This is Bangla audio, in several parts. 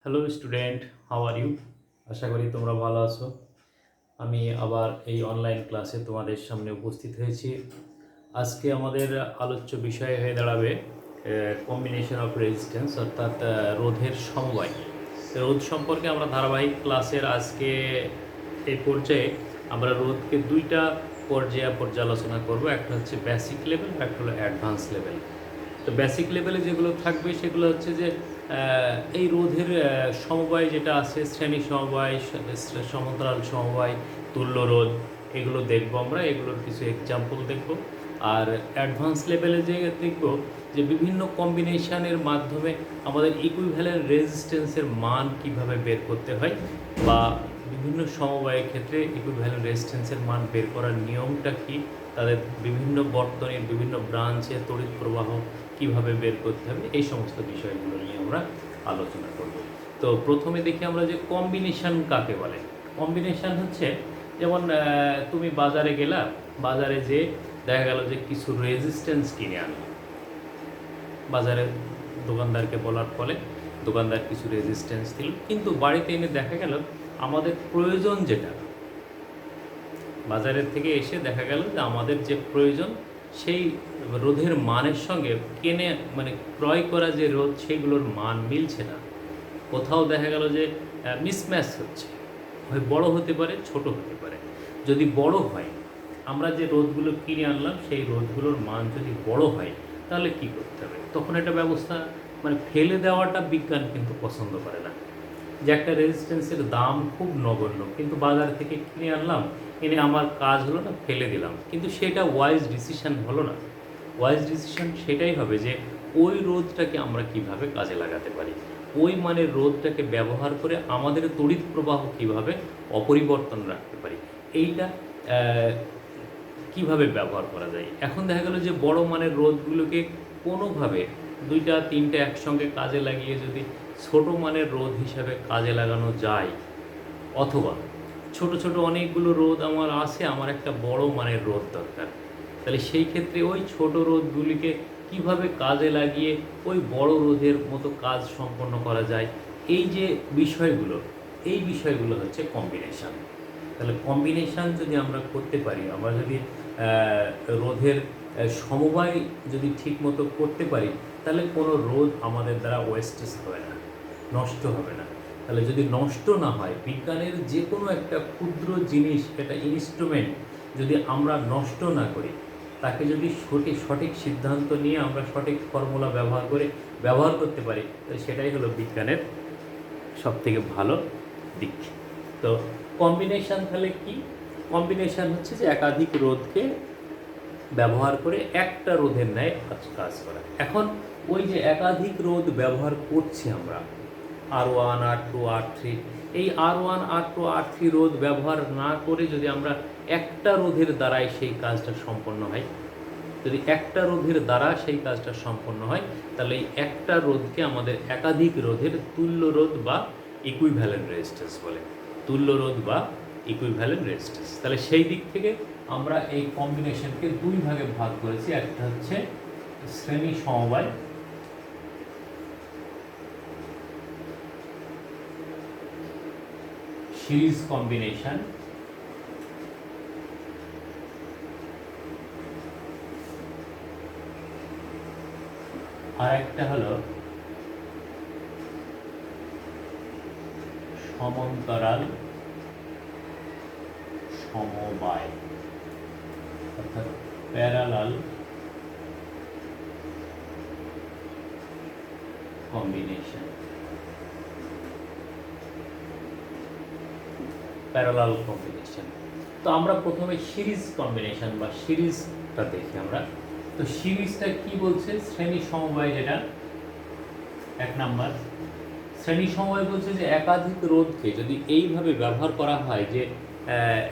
Hello student, how are you? আশা করি তোমরা ভালো আছো। আমি আবার এই অনলাইন ক্লাসে তোমাদের সামনে উপস্থিত হয়েছি। আজকে আমাদের আলোচ্য বিষয় হয়ে দাঁড়াবে কম্বিনেশন অফ রেজিস্ট্যান্স, অর্থাৎ রোধের সমবায়। রোধ সম্পর্কে আমরা ধারাবাহিক ক্লাসের আজকে এই পর্যায়ে আমরা রোধকে দুইটা পর্যায়ে পর্যালোচনা করব। একটা হচ্ছে বেসিক লেভেল, আর একটা হলো অ্যাডভান্স লেভেল। তো বেসিক লেভেলে যেগুলো থাকবে সেগুলো হচ্ছে যে এই রোধের সমবায় যেটা আছে, শ্রেণী সমবায়, সমান্তরাল সমবায়, তুল্য রোধ, এগুলো দেখব আমরা, এগুলোর কিছু এক্সাম্পল দেখব। আর অ্যাডভান্স লেভেলে যে দেখব যে বিভিন্ন কম্বিনেশনের মাধ্যমে আমাদের ইকুইভ্যালেন্ট রেজিস্ট্যান্সের মান কিভাবে বের করতে হয়, বা বিভিন্ন সমবায়ের ক্ষেত্রে ইকুইভ্যালেন্ট রেজিস্ট্যান্সের মান বের করার নিয়মটা কী, তাদের বিভিন্ন বর্তনীর বিভিন্ন ব্রাঞ্চে তড়িৎ প্রবাহ কিভাবে বের করতে হবে, এই সমস্ত বিষয়গুলো নিয়ে আমরা আলোচনা করব। তো প্রথমে দেখি আমরা যে কম্বিনেশন কাকে বলে। কম্বিনেশন হচ্ছে যেমন তুমি বাজারে গেলা, বাজারে যে দেখা গেল যে কিছু রেজিস্ট্যান্স কিনে আনলো, বাজারে দোকানদারকে বলার ফলে দোকানদার কিছু রেজিস্ট্যান্স দিল, কিন্তু বাড়িতে এনে দেখা গেল আমাদের প্রয়োজন যেটা, বাজারের থেকে এসে দেখা গেল যে আমাদের যে প্রয়োজন সেই রোধের মানের সঙ্গে কেনে মানে ক্রয় করা যে রোধ সেগুলোর মান মিলছে না। কোথাও দেখা গেল যে মিসম্যাচ হচ্ছে, হয় বড় হতে পারে, ছোট হতে পারে। যদি বড় হয়, আমরা যে রোধগুলো কিনে আনলাম সেই রোধগুলোর মান যদি বড় হয়, তাহলে কি করতে হবে? তখন একটা ব্যবস্থা, মানে ফেলে দেওয়াটা বিজ্ঞান কিন্তু পছন্দ করে না। যে একটা রেজিস্ট্যান্সের দাম খুব নগণ্য, কিন্তু বাজার থেকে কিনে আনলাম, এনে আমার কাজ হলো না, ফেলে দিলাম, কিন্তু সেটা ওয়াইজ ডিসিশন হলো না। ওয়াইজ ডিসিশন সেটাই হবে যে ওই রোধটাকে আমরা কিভাবে কাজে লাগাতে পারি, ওই মানের রোধটাকে ব্যবহার করে আমাদের তড়িৎ প্রবাহ কিভাবে অপরিবর্তন রাখতে পারি, এইটা কিভাবে ব্যবহার করা যায়। এখন দেখা গেল যে বড় মানের রোধগুলোকে কোনোভাবে দুইটা তিনটা একসঙ্গে কাজে লাগিয়ে যদি ছোট মানের রোধ হিসাবে কাজে লাগানো যায়, অথবা ছোট ছোট অনেকগুলো রোধ আমার আছে, আমার একটা বড় মানের রোধ দরকার, তাহলে সেই ক্ষেত্রে ওই ছোট রোধগুলিকে কিভাবে কাজে লাগিয়ে ওই বড় রোধের মতো কাজ সম্পন্ন করা যায়, এই যে বিষয়গুলো, এই বিষয়গুলো হচ্ছে কম্বিনেশান। তাহলে কম্বিনেশান যদি আমরা করতে পারি, আমরা যদি রোধের সমবায় যদি ঠিকমতো করতে পারি, তাহলে কোনো রোধ আমাদের দ্বারা ওয়েস্টেজ হবে না, নষ্ট হবে না। তাহলে যদি নষ্ট না হয়, বিজ্ঞানের যে কোনো একটা ক্ষুদ্র জিনিস, একটা ইনস্ট্রুমেন্ট যদি আমরা নষ্ট না করি, তাকে যদি সঠিক সিদ্ধান্ত নিয়ে আমরা সঠিক ফর্মুলা ব্যবহার করে ব্যবহার করতে পারি, তাহলে সেটাই হলো বিজ্ঞানের সবথেকে ভালো দিক। তো কম্বিনেশান তাহলে কি? কম্বিনেশান হচ্ছে যে একাধিক রোধকে ব্যবহার করে একটা রোধের ন্যায় কাজ করা। এখন ওই যে একাধিক রোধ ব্যবহার করছি আমরা, R1, R2, R3, এই R1, R2, R3 রোধ ব্যবহার না করে যদি আমরা একটা রোধের দ্বারাই সেই কাজটা সম্পন্ন হয়, যদি একটা রোধের দ্বারা সেই কাজটা সম্পন্ন হয়, তাহলে এই একটা রোধকে আমাদের একাধিক রোধের তুল্য রোধ বা ইকুইভ্যালেন্ট রেজিস্ট্যান্স বলে। তুল্য রোধ বা ইকুইভ্যালেন্ট রেজিস্ট্যান্স। তাহলে সেই দিক থেকে আমরা এই কম্বিনেশনকে দুই ভাগে ভাগ করেছি। একটা হচ্ছে শ্রেণী সমবায়, সিরিজ কম্বিনেশন, আর একটা হলো সমান্তরাল সমবায়, অর্থাৎ প্যারালাল কম্বিনেশন। Parallel combination. তো আমরা প্রথমে সিরিজ কম্বিনেশন বা সিরিজটা দেখি আমরা। তো সিরিজটা কি বলছে? শ্রেণী সমবায়, যেটা এক নাম্বার। শ্রেণী সমবায় বলছে যে একাধিক রোধকে যদি এইভাবে ব্যবহার করা হয় যে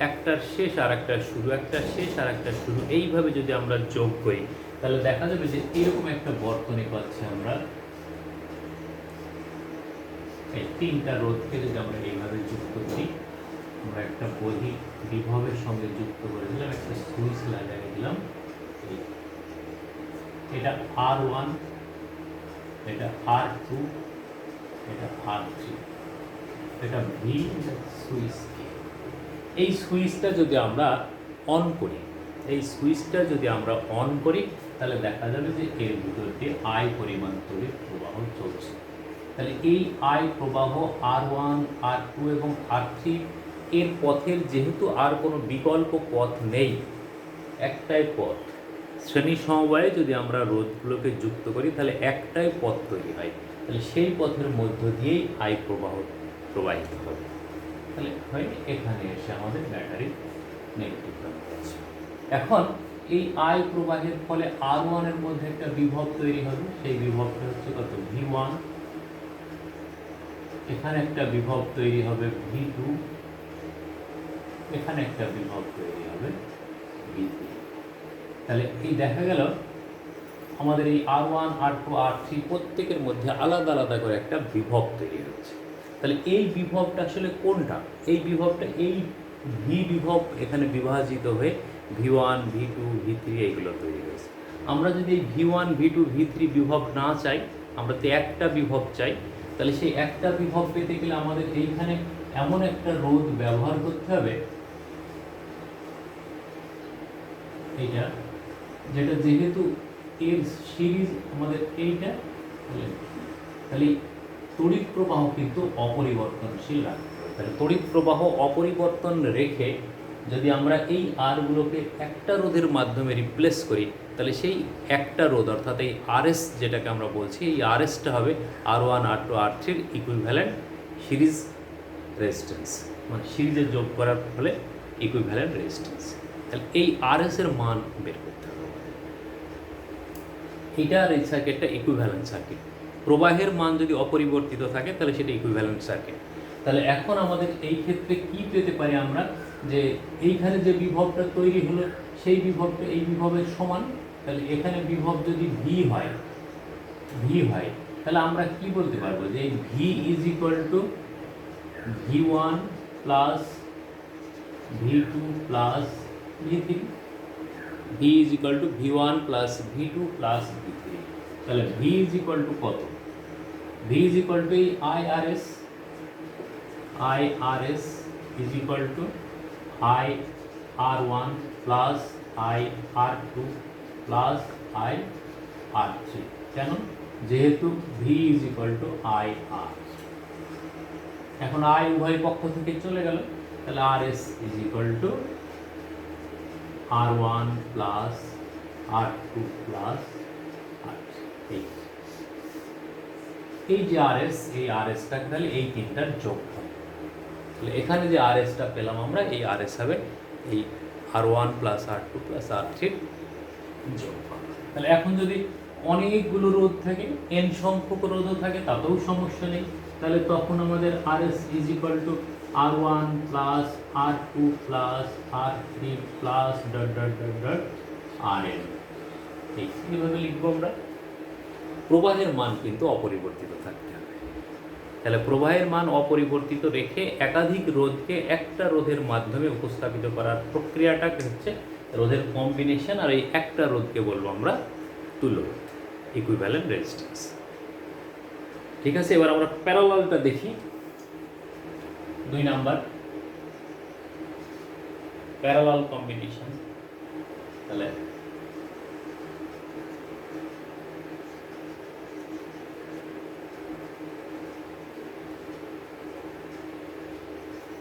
একটার শেষ আর একটার শুরু, একটার শেষ আর একটার শুরু, এইভাবে যদি আমরা যোগ করি, তাহলে দেখা যাবে যে এরকম একটা বর্তনী পাচ্ছি আমরা। এই তিনটা রোধকে যদি আমরা এইভাবে যুক্ত করি, আমরা একটা বহি বিভবের সঙ্গে যুক্ত করে দিলাম, একটা সুইচ লাগিয়ে দিলাম, এটা R1, এটা R2, এটা R3, এটা ভি, এটা সুইচ কে। এই সুইচটা যদি আমরা অন করি, এই সুইচটা যদি আমরা অন করি, তাহলে দেখা যাবে যে এর ভিতর দিয়ে আই পরিমাণ তড়িৎ প্রবাহ চলছে। তাহলে এই আই প্রবাহ R1, R2 এবং R3 এর পথের যেহেতু আর কোনো বিকল্প পথ নেই, একটাই পথ, শ্রেণী সমবায়ে যদি আমরা রোধগুলোকে যুক্ত করি তাহলে একটাই পথ তৈরি হয়, তাহলে সেই পথের মধ্য দিয়েই আই প্রবাহ প্রবাহিত হবে। তাহলে হয় এখানে এসে আমাদের ব্যাটারি নেগেটিভ প্রান্তে আছে। এখন এই আই প্রবাহের ফলে R1 এর মধ্যে একটা বিভব তৈরি হবে, সেই বিভবটা হচ্ছে কত, V1, এখানে একটা বিভব তৈরি হবে V2, এখানে একটা বিভব তৈরি হবে V3। তাহলে এই দেখা গেল আমাদের এই R1, R2, R3 প্রত্যেকের মধ্যে আলাদা আলাদা করে একটা বিভব তৈরি হচ্ছে। তাহলে এই বিভবটা আসলে কোনটা? এই বিভবটা এই ভি বিভব এখানে বিভাজিত হয়ে V1, V2, V3 এইগুলো তৈরি হয়েছে। আমরা যদি এই V1, V2, V3 বিভব না চাই, আমরা তো একটা বিভব চাই, তাহলে সেই একটা বিভব পেতে গেলে আমাদের এইখানে এমন একটা রোধ ব্যবহার করতে হবে, এইটা, যেটা যেহেতু এর সিরিজ আমাদের এইটা, তাহলে তড়িৎ প্রবাহ কিন্তু অপরিবর্তনশীল রাখতে হবে। তাহলে তড়িৎ প্রবাহ অপরিবর্তন রেখে যদি আমরা এই আরগুলোকে একটা রোধের মাধ্যমে রিপ্লেস করি, তাহলে সেই একটা রোধ অর্থাৎ এই আরএস যেটাকে আমরা বলছি, এই আরএসটা হবে R1, R2, R3 equivalent series resistance, মানে সিরিজে যোগ করার ফলে ইকুইভ্যালেন্ট রেজিস্ট্যান্স। তাহলে এই আরএস এর মান বের করতে হবে। এইটা আর এই সার্কিটটা ইকুইভ্যালেন্ট সার্কিট। প্রবাহের মান যদি অপরিবর্তিত থাকে তাহলে সেটা ইকুইভ্যালেন্ট সার্কিট। তাহলে এখন আমাদের এই ক্ষেত্রে কি পেতে পারি আমরা, যে এইখানে যে বিভবটা তৈরি হলো সেই বিভবটা এই বিভবের সমান। তাহলে এখানে বিভব যদি ভি হয়, তাহলে আমরা কি বলতে পারবো যে এই V is equal two V1 plus V2 plus V3, V is equal two V1 plus V2 plus V3। তাহলে V ইজ ইকুয়াল টু কত? V ইজ ইকুয়াল টু এই IRS is equal two IR1 plus IR2 plus IR3। কেন? যেহেতু V is equal two IR। এখন I উভয় পক্ষ থেকে চলে গেল, তাহলে RS is equal two R1 plus R2 plus R3। এই যে RS, এই RSটাকে তাহলে এই তিনটার যোগ হবে। তাহলে এখানে যে RSটা পেলাম আমরা, এই RS হবে এই R1 plus R2 plus R3 যোগ হবে। তাহলে এখন যদি অনেকগুলো রোধ থাকে, n সংখ্যক রোধও থাকে, তাতেও সমস্যা নেই। তাহলে তখন আমাদের RS is equal two R1 plus R2 plus R3 plus dot dot dot dot RN। এইভাবে লিখবো আমরা। প্রবাহের মান কিন্তু অপরিবর্তিত থাকতে হবে। তাহলে প্রবাহের মান অপরিবর্তিত রেখে একাধিক রোধকে একটা রোধের মাধ্যমে উপস্থাপিত করার প্রক্রিয়াটা হচ্ছে রোধের কম্বিনেশন, আর এই একটা রোধকে বলবো আমরা তুল্য রোধ, ইকুইভ্যালেন্ট রেজিস্ট্যান্স। ঠিক আছে, এবার আমরা প্যারালালটা দেখি। 2 নাম্বার প্যারালাল কম্বিনেশন। তাহলে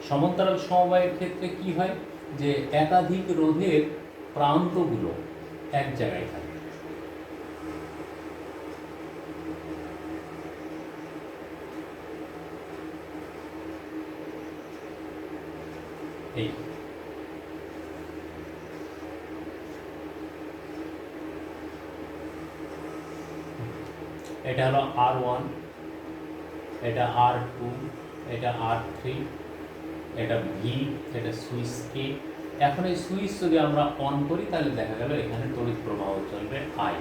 সমান্তরাল সমবায়ের ক্ষেত্রে কি হয়, যে একাধিক রোধের প্রান্তগুলো এক জায়গায় থাকে। এই এটা হলো R1, এটা R2, এটা R3, এটা V, এটা সুইচ কে। এখন এই সুইচ যদি আমরা অন করি তাহলে দেখা গেল এখানে তড়িৎ প্রবাহ চলবে I।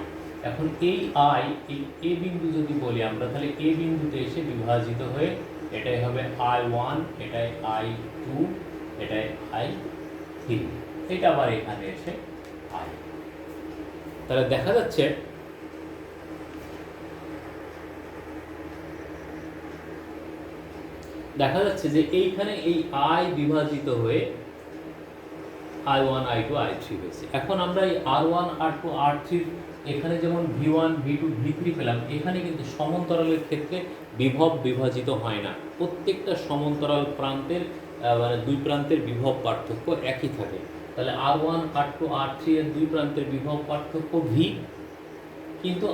এখন এই I, এই এ বিন্দু যদি বলি আমরা, তাহলে এ বিন্দুতে এসে বিভাজিত হয়ে এটাই হবে I1, এটাই I2, এটাই I3, এটা আবার এখানে এসে I। তাহলে দেখা যাচ্ছে দেখা যাচ্ছে যে এইখানে এই আই বিভাজিত হয়ে I1 I2 I3 হয়েছে। এখন আমরা এই R1 R2 R3 এখানে যেমন V1 V2 V3 পেলাম, এখানে কিন্তু সমান্তরালের ক্ষেত্রে বিভব বিভাজিত হয় না। প্রত্যেকটা সমান্তরাল প্রান্তের মানে দুই প্রান্তের বিভব পার্থক্য একই থাকে। তাহলে R1 R2 R3 এর দুই প্রান্তের বিভব পার্থক্য V, কিন্তু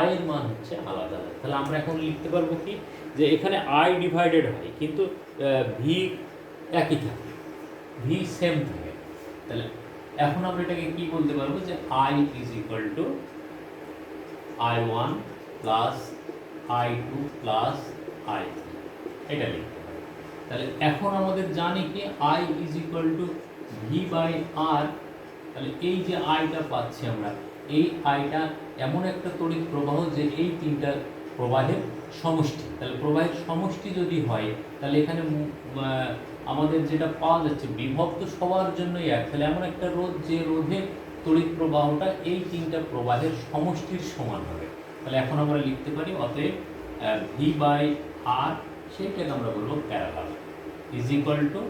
I এর মান হচ্ছে আলাদা আলাদা। তাহলে আমরা এখন লিখতে পারবো কি, যে এখানে I ডিভাইডেড হয় কিন্তু V একই থাকে, V সেম থাকে। তাহলে এখন আমরা এটাকে কি বলতে পারবো, যে I is equal two I1 plus I2 plus I3, এটা লিখতে পারি। তাহলে এখন আমাদের জানি কি I is equal to V by R। তাহলে এই যে আইটা পাচ্ছি আমরা, এই আইটা এমন একটা তড়িৎ প্রবাহ যে এই তিনটা প্রবাহের সমষ্টি। তাহলে প্রবাহের সমষ্টি যদি হয়, তাহলে এখানে আমাদের যেটা পাওয়া যাচ্ছে বিভব তো সবার জন্যই এক। তাহলে এমন একটা রোধ যে রোধের তড়িৎ প্রবাহটা এই তিনটা প্রবাহের সমষ্টির সমান হবে। তাহলে এখন আমরা লিখতে পারি অতএব ভি বাই আর, সেইটাকে আমরা বলবো parallel, is equal to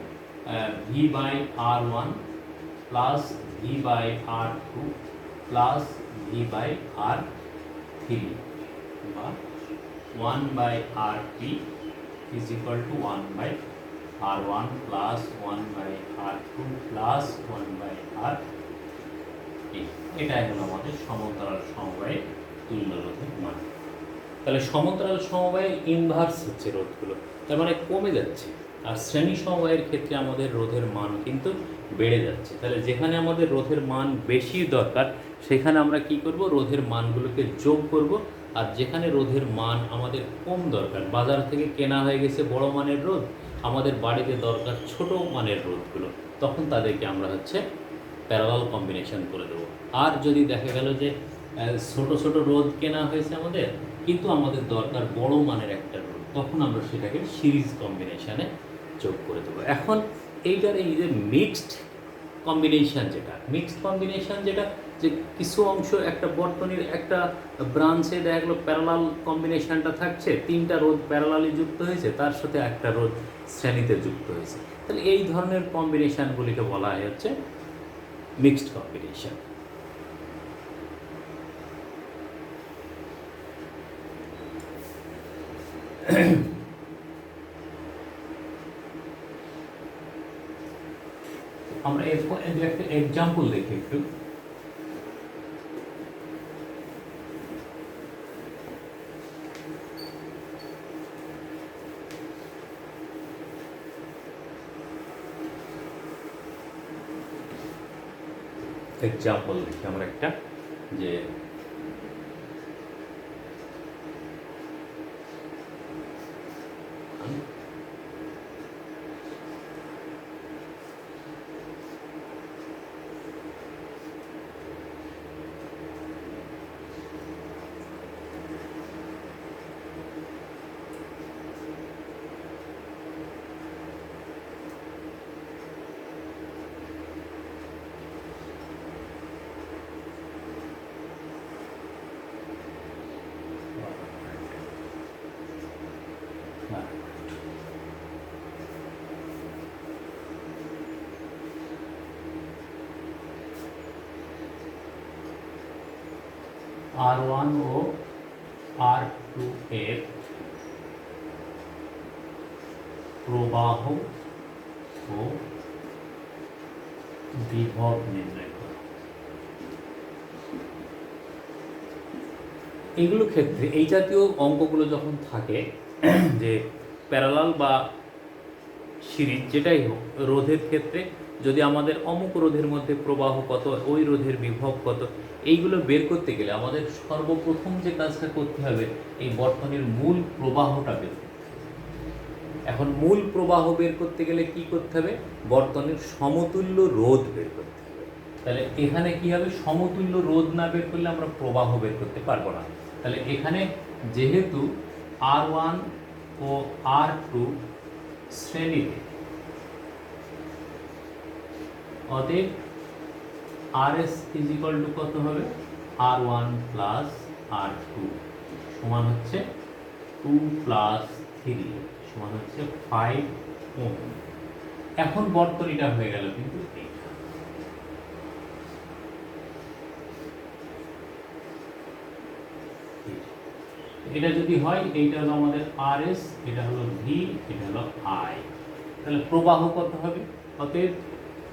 V by R one plus V by R two plus V by R three, বা one by R P is equal to one by R1 plus 1 by R2 plus 1 by R3। এটাই হলো আমাদের সমান্তরাল সমবায়ের তুল্য রোধের মান। তাহলে সমান্তরাল সমবায়ে ইনভার্স হচ্ছে রোধগুলো, তার মানে কমে যাচ্ছে। আর শ্রেণী সমবায়ের ক্ষেত্রে আমাদের রোধের মান কিন্তু বেড়ে যাচ্ছে। তাহলে যেখানে আমাদের রোধের মান বেশি দরকার, সেখানে আমরা কি করব, রোধের মানগুলোকে যোগ করব। আর যেখানে রোধের মান আমাদের কম দরকার, বাজার থেকে কেনা হয়ে গেছে বড় মানের রোধ, আমাদের বাড়িতে দরকার ছোট মানের রোধগুলো, তখন তাদেরকে আমরা হচ্ছে প্যারালাল কম্বিনেশন করে দেবো। আর যদি দেখা গেল যে ছোট ছোট রোধ কেনা হয়েছে আমাদের, কিন্তু আমাদের দরকার বড় মানের একটা রোধ, তখন আমরা সেটাকে সিরিজ কম্বিনেশনে যোগ করে দেবো। এখন এইটার এই যে মিক্সড কম্বিনেশন, যেটা যে কিছু অংশ একটা বর্তনীর একটা ব্রাঞ্চে দেখা গেলো প্যারালাল কম্বিনেশনটা থাকছে, তিনটা রোধ প্যারালালি যুক্ত হয়েছে, তার সাথে একটা রোধ শ্রেণীতে যুক্ত হয়েছে। তাহলে এই ধরনের কম্বিনেশনগুলিকে বলা হয় হচ্ছে মিক্সড কম্বিনেশন। আমরা এরপর একটা এক্সাম্পল দেখি একটু। এক্সাম্পল দেখি আমরা একটা, যে R1 ও R2 এর প্রবাহ ও বিভব নির্ণয় করা। এগুলো ক্ষেত্রে এই জাতীয় অঙ্কগুলো যখন থাকে, যে প্যারালাল বা সিরিজ যেটাই হোক, রোধের ক্ষেত্রে যদি আমাদের অমুক রোধের মধ্যে প্রবাহ কত, ওই রোধের বিভব কত, এইগুলো বের করতে গেলে আমাদের সর্বপ্রথম যে কাজটা করতে হবে, এই বর্তনীর মূল প্রবাহটা বের করতে হবে। এখন মূল প্রবাহ বের করতে গেলে কি করতে হবে, বর্তনীর সমতুল্য রোধ বের করতে হবে। তাহলে এখানে কি হবে, সমতুল্য রোধ না বের করলে আমরা প্রবাহ বের করতে পারবো না। তাহলে এখানে যেহেতু R1 ও R2 শ্রেণীতে, অতএব RS ইজ ইকুয়াল টু কত হবে, R1 প্লাস R2 সমান হচ্ছে 2 প্লাস 3 সমান হচ্ছে 5 ওহম। এখন বর্তনীটা হয়ে গেল কিন্তু এইটা। এটা যদি হয় এইটা হলো আমাদের RS, এটা হলো V, এটা হলো I। তাহলে প্রবাহ কত হবে? অতএব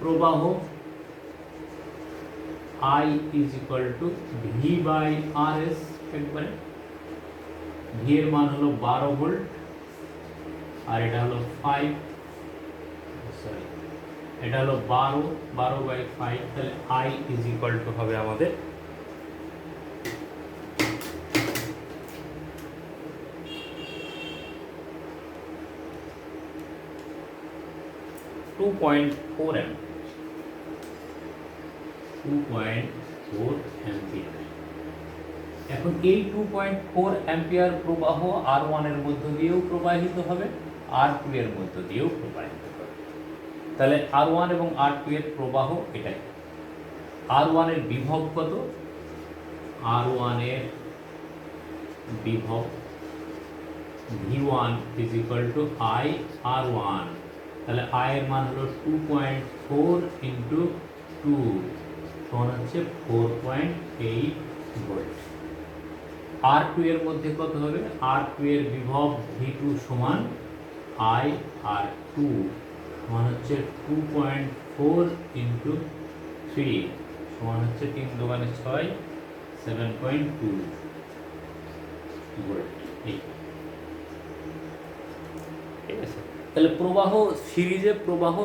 প্রবাহ I is equal to V by RS। একবারে V এর মান হলো 12 ভোল্ট, আর এটা হলো 5, সরি এটা হলো 12 বাই 5। তাহলে I ইজ ইকুয়াল টু হবে আমাদের 2.4 অ্যাম্পিয়ার। এখন এই 2.4 অ্যাম্পিয়ার প্রবাহ R1 এর মধ্য দিয়েও প্রবাহিত হবে, R2 এর মধ্য দিয়েও প্রবাহিত হবে। তাহলে R1 এবং R2 এর প্রবাহ এটাই। R1 এর বিভব কত? R1 এর বিভব V1 is equal two I R1। তাহলে I এর মান হলো 2.4 ইন্টু 2 সমান হচ্ছে 4.8 ভোল্ট। R2 এর মধ্যে কত হবে? R2 এর বিভব V2 সমান I R2 সমান হচ্ছে 2.4 ইন্টু 3 সমান হচ্ছে 3 দুগুণে 6, 7.2 ভোল্ট। ঠিক আছে। তাহলে প্রবাহ সিরিজে প্রবাহ,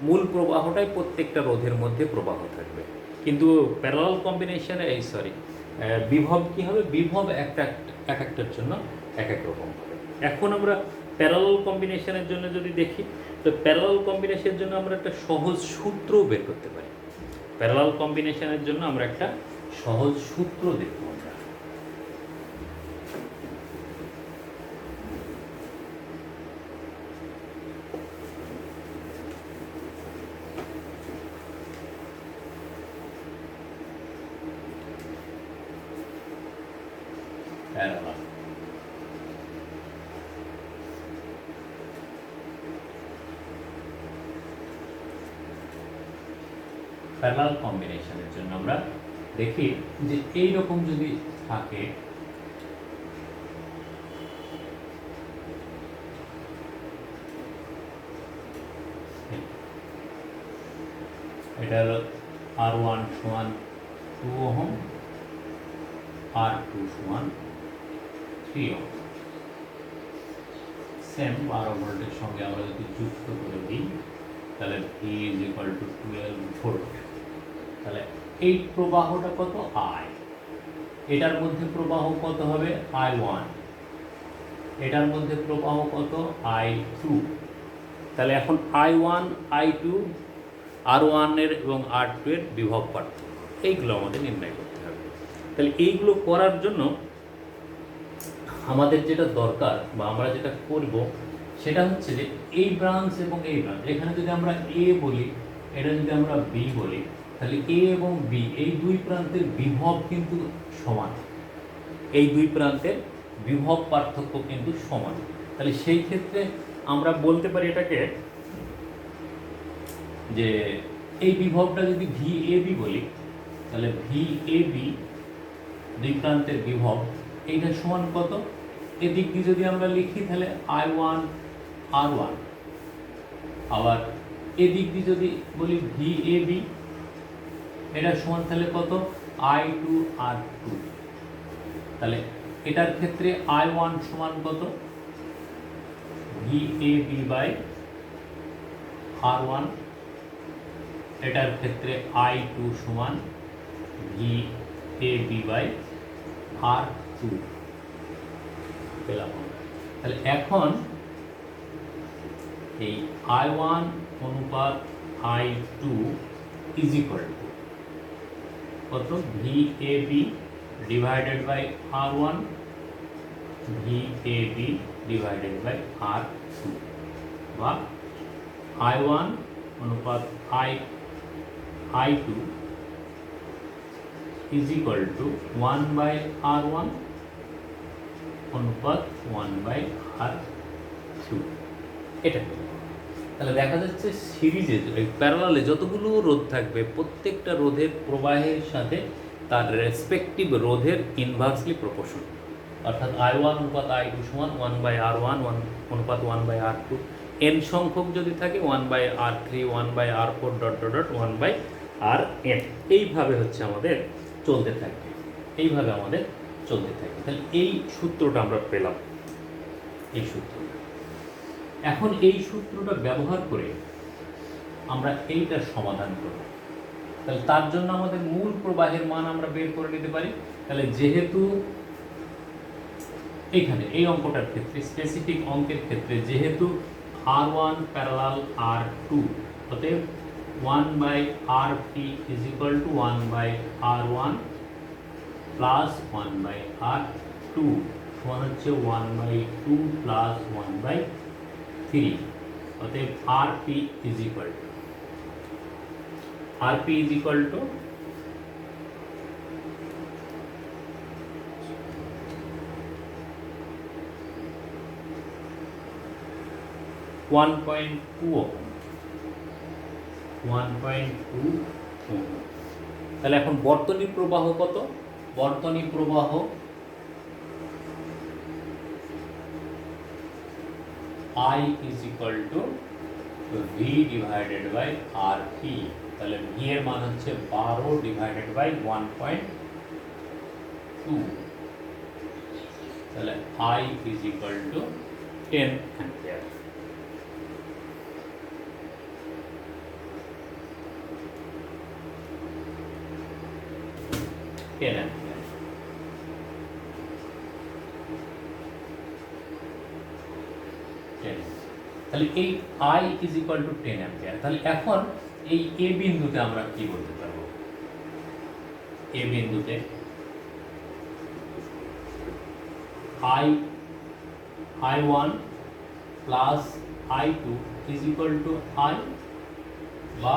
মূল প্রবাহটাই প্রত্যেকটা রোধের মধ্যে প্রবাহ থাকবে, কিন্তু প্যারালাল কম্বিনেশনে বিভব কি হবে? বিভব এক একটার জন্য এক এক রকম হবে। এখন আমরা প্যারালাল কম্বিনেশনের জন্য যদি দেখি, তো প্যারালাল কম্বিনেশনের জন্য আমরা একটা সহজ সূত্র বের করতে পারি। প্যারালাল কম্বিনেশনের জন্য আমরা একটা সহজ সূত্র দেখব। প্যারালাল কম্বিনেশনের জন্য আমরা দেখি যে এই রকম যদি থাকে, এটা হলো R1 সমান 2 ওহম, R2 সমান 3 ওহম। সেম 12 ভোল্টের সঙ্গে আমরা যদি যুক্ত করে দিই, তাহলে V is equal two 12 volt. তাহলে এই প্রবাহটা কত? I। এটার মধ্যে প্রবাহ কত হবে? I1। এটার মধ্যে প্রবাহ কত? I2। তাহলে এখন I1, I2, R1 এর এবং R2 এর বিভব পার্থক্য, এইগুলো আমাদের নির্ণয় করতে হবে। তাহলে এইগুলো করার জন্য আমাদের যেটা দরকার বা আমরা যেটা করব সেটা হচ্ছে যে এই ব্রাঞ্চ এবং এই ব্রাঞ্চ, এখানে যদি আমরা A বলি, এটা যদি আমরা B বলি, তাহলে A এবং B এই দুই প্রান্তের বিভব কিন্তু সমান। এই দুই প্রান্তের বিভব পার্থক্য কিন্তু সমান। তাহলে সেই ক্ষেত্রে আমরা বলতে পারি এটাকে যে এই বিভবটা যদি VAB বলি, তাহলে VAB দুই প্রান্তের বিভব এইটা সমান কত? এদিক দিয়ে যদি আমরা লিখি তাহলে I1 R1, আবার এদিক দিয়ে যদি বলি VAB, এটা সমান তাহলে কত? I2 R2। তাহলে এটার ক্ষেত্রে I1 সমান কত? VAB by R1। এটার ক্ষেত্রে I2 সমান VAB বাই R2 পেলাম। তাহলে এখন এই I1 অনুপাত I2 ইজ ইকুয়াল টু কত? VAB divided by R1, VAB divided by R2, বা I1 অনুপাত I2 is equal two 1 by R1 অনুপাত 1 বাই R2। থ্রু, এটা তাহলে দেখা যাচ্ছে সিরিজে প্যারালালে যতগুলো রোধ থাকবে প্রত্যেকটা রোধের প্রবাহের সাথে তার রেসপেক্টিভ রোধের ইনভার্সলি প্রপোর্শন, অর্থাৎ I1 অনুপাত I2 সমান 1/R1 অনুপাত 1/R2, n সংখ্যক যদি থাকে 1/R3 1/R4 dot dot dot 1/Rn, এইভাবে হচ্ছে আমাদের চলতে থাকবে, এইভাবে আমাদের চলতে থাকবে। তাহলে এই সূত্রটা আমরা পেলাম, এই সূত্রটা। এখন এই সূত্রটা ব্যবহার করে আমরা এইটার সমাধান করব। তাহলে তার জন্য আমাদের মূল প্রবাহের মান আমরা বের করে নিতে পারি। তাহলে যেহেতু এইখানে এই অঙ্কটার ক্ষেত্রে, স্পেসিফিক অঙ্কের ক্ষেত্রে যেহেতু R1 প্যারালাল R2, অতএব 1/Rp is equal two 1/R1 plus 1/R2 সমান হচ্ছে 1/2 প্লাস 1/3, অতএব Rp is equal two 1.2 ohm. তাহলে এখন বর্তনী প্রবাহ কত? বর্তনী প্রবাহ I is equal to V divided by RP, তাহলে V এর মান হচ্ছে 12 divided by 1.2, তাহলে I is equal to 10 ampere। তাহলে এই I is equal to 10 ampere. তাহলে এখন এই এ বিন্দুতে আমরা কি বলতে পারবো? এ বিন্দুতে I1 plus I2 is equal to I, বা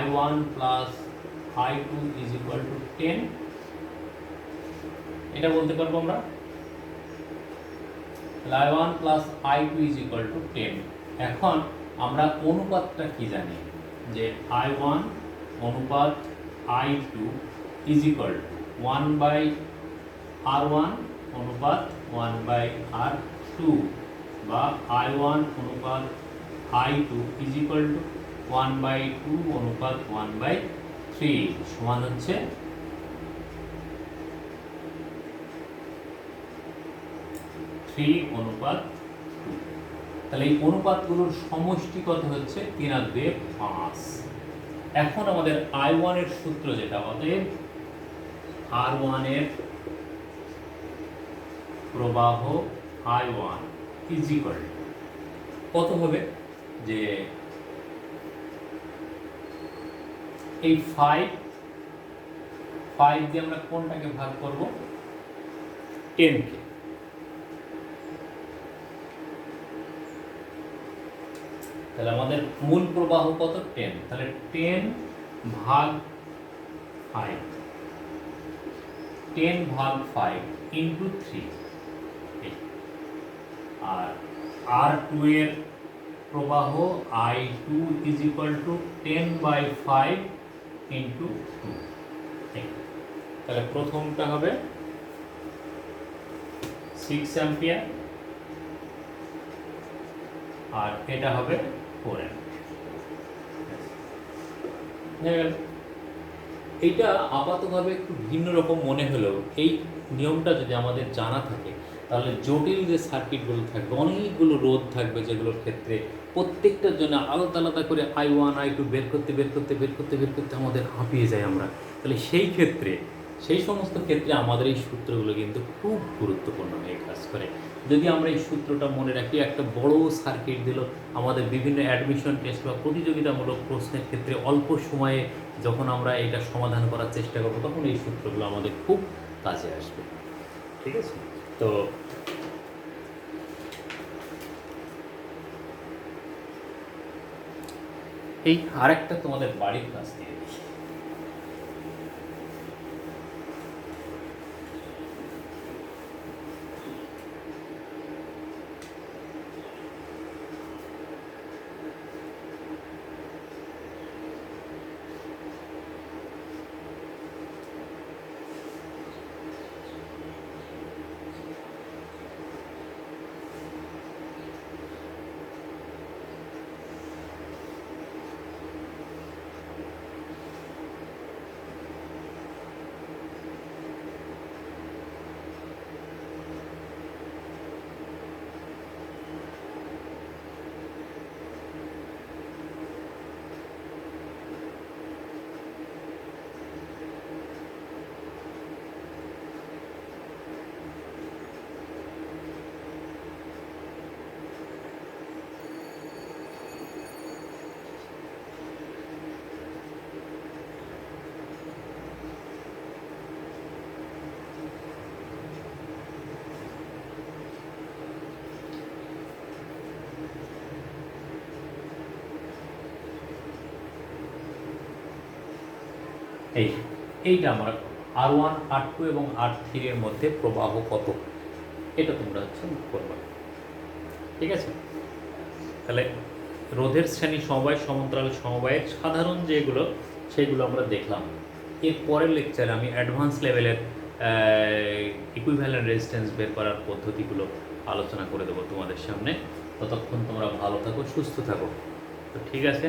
I1 plus I2 is equal to 10, এটা বলতে পারবো আমরা। I1 plus I2 is equal to 10। এখন আমরা অনুপাতটা কি জানি, যে I1 অনুপাত I2 is equal to 1/R1 অনুপাত 1/R2, বা I1 অনুপাত I2 is equal to 1/2 অনুপাত 1/3 সমান হচ্ছে 3 অনুপাত 2। তাহলে এই অনুপাতগুলোর সমষ্টি কত হচ্ছে? 3/5। এখন আমাদের I1 এর সূত্র যেটা, অতএব R1 এর প্রবাহ I1 is equal to কত হবে, যে এই 5 দিয়ে আমরা কোনটাকে ভাগ করব? 10 কে। তাহলে আমাদের মূল প্রবাহ কত? 10। তাহলে 10 ভাগ 5, 10 ভাগ 5 ইন্টু 3, আর R2 এর প্রবাহ I2 is equal to 10/5 into 2। তাহলে প্রথমটা হবে 6 অ্যাম্পিয়ার, আর এটা হবে 4 অ্যাম্পিয়ার। এইটা আপাতভাবে একটু ভিন্ন রকম মনে হলেও এই নিয়মটা যদি আমাদের জানা থাকে, তাহলে জটিল যে সার্কিটগুলো থাকবে, অনেকগুলো রোধ থাকবে, যেগুলোর ক্ষেত্রে প্রত্যেকটার জন্য আলাদা আলাদা করে I1 I2 বের করতে আমাদের হাঁপিয়ে যায় আমরা। তাহলে সেই সমস্ত ক্ষেত্রে আমাদের এই সূত্রগুলো কিন্তু খুব গুরুত্বপূর্ণ হয়ে কাজ করে। যদি আমরা এই সূত্রটা মনে রাখি, একটা বড় সার্কিট দিল আমাদের বিভিন্ন অ্যাডমিশন টেস্ট বা প্রতিযোগিতামূলক প্রশ্নের ক্ষেত্রে অল্প সময়ে যখন আমরা এটা সমাধান করার চেষ্টা করবো, তখন এই সূত্রগুলো আমাদের খুব কাজে আসবে। ঠিক আছে? তো এই আরেকটা তোমাদের বাড়ির কাজ দিয়ে দিই। এই এইটা আমরা R1 R2 এবং R3 এর মধ্যে প্রবাহ কত, এটা তোমরা হচ্ছে করবা। ঠিক আছে, তাহলে রোধের শ্রেণী সমবায়, সমান্তরাল সমবায়ের সাধারণ যেগুলো সেগুলো আমরা দেখলাম। এর পরের লেকচারে আমি অ্যাডভান্স লেভেলের ইকুইভ্যালেন্ট রেজিস্ট্যান্স বের করার পদ্ধতিগুলো আলোচনা করে দেবো তোমাদের সামনে। ততক্ষণ তোমরা ভালো থাকো, সুস্থ থাকো। তো ঠিক আছে।